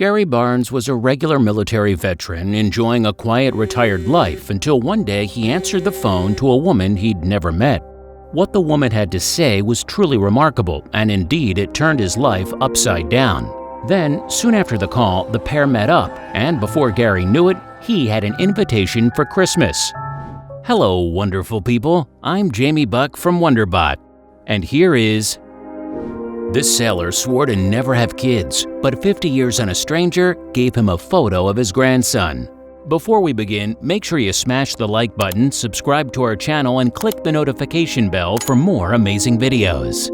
Gary Barnes was a regular military veteran enjoying a quiet retired life until one day he answered the phone to a woman he'd never met. What the woman had to say was truly remarkable, and indeed it turned his life upside down. Then, soon after the call, the pair met up, and before Gary knew it, he had an invitation for Christmas. Hello, wonderful people. I'm Jamie Buck from WonderBot, and here is... This sailor swore to never have kids, but 50 years on a stranger gave him a photo of his grandson. Before we begin, make sure you smash the like button, subscribe to our channel, and click the notification bell for more amazing videos.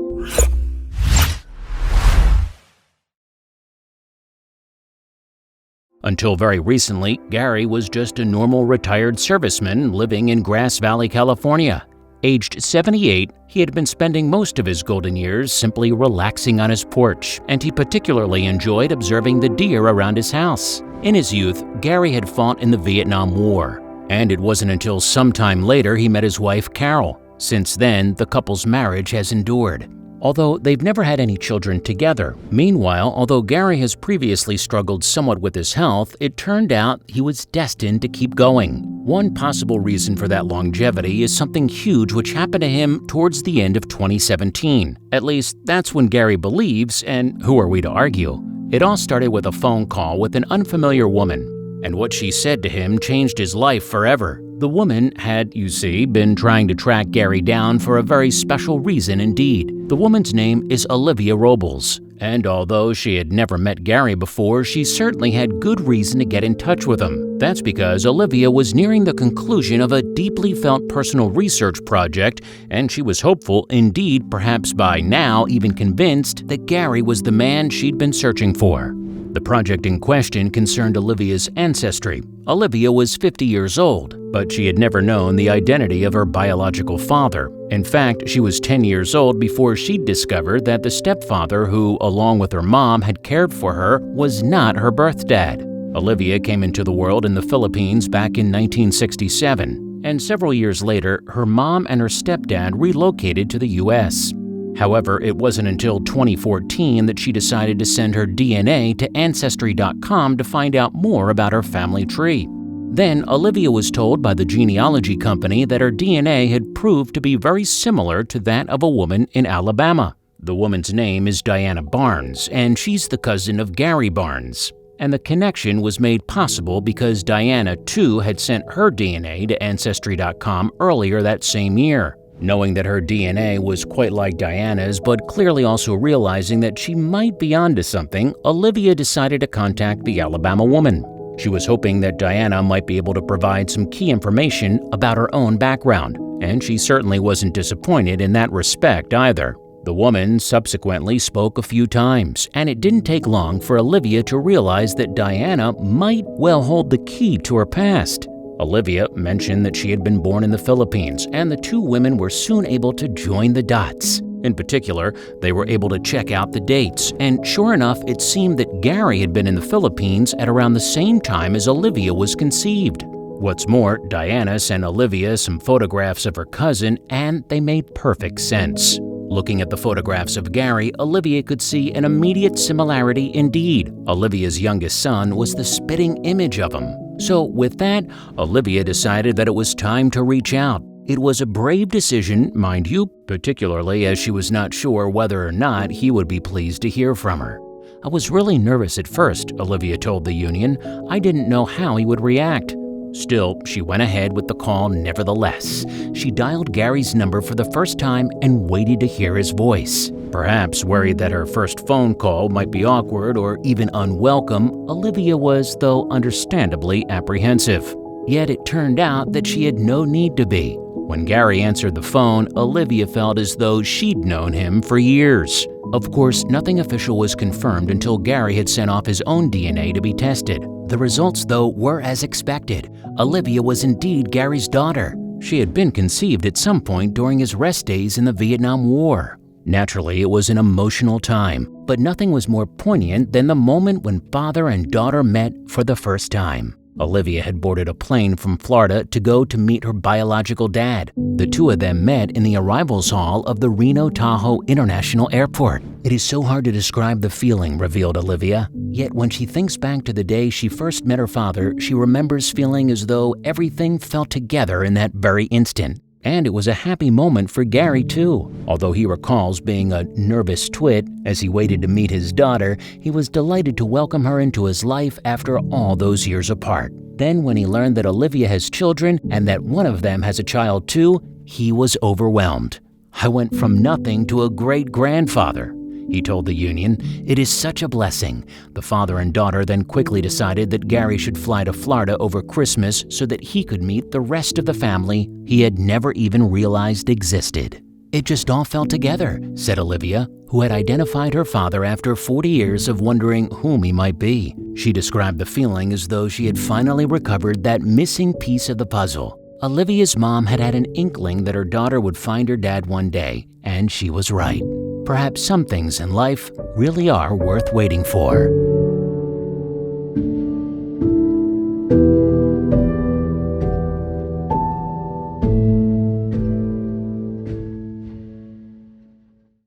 Until very recently, Gary was just a normal retired serviceman living in Grass Valley, California. Aged 78, he had been spending most of his golden years simply relaxing on his porch, and he particularly enjoyed observing the deer around his house. In his youth, Gary had fought in the Vietnam War, and it wasn't until sometime later he met his wife, Carol. Since then, the couple's marriage has endured, although they've never had any children together. Meanwhile, although Gary has previously struggled somewhat with his health, it turned out he was destined to keep going. One possible reason for that longevity is something huge which happened to him towards the end of 2017. At least, that's when Gary believes, and who are we to argue? It all started with a phone call with an unfamiliar woman, and what she said to him changed his life forever. The woman had, you see, been trying to track Gary down for a very special reason indeed. The woman's name is Olivia Robles, and although she had never met Gary before, she certainly had good reason to get in touch with him. That's because Olivia was nearing the conclusion of a deeply felt personal research project, and she was hopeful, indeed perhaps by now even convinced, that Gary was the man she'd been searching for. The project in question concerned Olivia's ancestry. Olivia was 50 years old, but she had never known the identity of her biological father. In fact, she was 10 years old before she'd discovered that the stepfather who, along with her mom, had cared for her was not her birth dad. Olivia came into the world in the Philippines back in 1967, and several years later, her mom and her stepdad relocated to the U.S. However, it wasn't until 2014 that she decided to send her DNA to Ancestry.com to find out more about her family tree. Then, Olivia was told by the genealogy company that her DNA had proved to be very similar to that of a woman in Alabama. The woman's name is Diana Barnes, and she's the cousin of Gary Barnes. And the connection was made possible because Diana, too, had sent her DNA to Ancestry.com earlier that same year. Knowing that her DNA was quite like Diana's, but clearly also realizing that she might be onto something, Olivia decided to contact the Alabama woman. She was hoping that Diana might be able to provide some key information about her own background, and she certainly wasn't disappointed in that respect either. The woman subsequently spoke a few times, and it didn't take long for Olivia to realize that Diana might well hold the key to her past. Olivia mentioned that she had been born in the Philippines, and the two women were soon able to join the dots. In particular, they were able to check out the dates, and sure enough, it seemed that Gary had been in the Philippines at around the same time as Olivia was conceived. What's more, Diana sent Olivia some photographs of her cousin, and they made perfect sense. Looking at the photographs of Gary, Olivia could see an immediate similarity indeed. Olivia's youngest son was the spitting image of him. So with that, Olivia decided that it was time to reach out. It was a brave decision, mind you, particularly as she was not sure whether or not he would be pleased to hear from her. I was really nervous at first, Olivia told the Union. I didn't know how he would react. Still, she went ahead with the call nevertheless. She dialed Gary's number for the first time and waited to hear his voice. Perhaps worried that her first phone call might be awkward or even unwelcome, Olivia was, though understandably, apprehensive. Yet it turned out that she had no need to be. When Gary answered the phone, Olivia felt as though she'd known him for years. Of course, nothing official was confirmed until Gary had sent off his own DNA to be tested. The results, though, were as expected. Olivia was indeed Gary's daughter. She had been conceived at some point during his rest days in the Vietnam War. Naturally, it was an emotional time, but nothing was more poignant than the moment when father and daughter met for the first time. Olivia had boarded a plane from Florida to go to meet her biological dad. The two of them met in the arrivals hall of the Reno Tahoe International Airport. "It is so hard to describe the feeling," revealed Olivia. Yet when she thinks back to the day she first met her father, she remembers feeling as though everything fell together in that very instant. And it was a happy moment for Gary, too. Although he recalls being a nervous twit as he waited to meet his daughter, he was delighted to welcome her into his life after all those years apart. Then when he learned that Olivia has children and that one of them has a child too, he was overwhelmed. "I went from nothing to a great-grandfather," he told the Union. "It is such a blessing." The father and daughter then quickly decided that Gary should fly to Florida over Christmas so that he could meet the rest of the family he had never even realized existed. "It just all fell together," said Olivia, who had identified her father after 40 years of wondering whom he might be. She described the feeling as though she had finally recovered that missing piece of the puzzle. Olivia's mom had had an inkling that her daughter would find her dad one day, and she was right. Perhaps some things in life really are worth waiting for.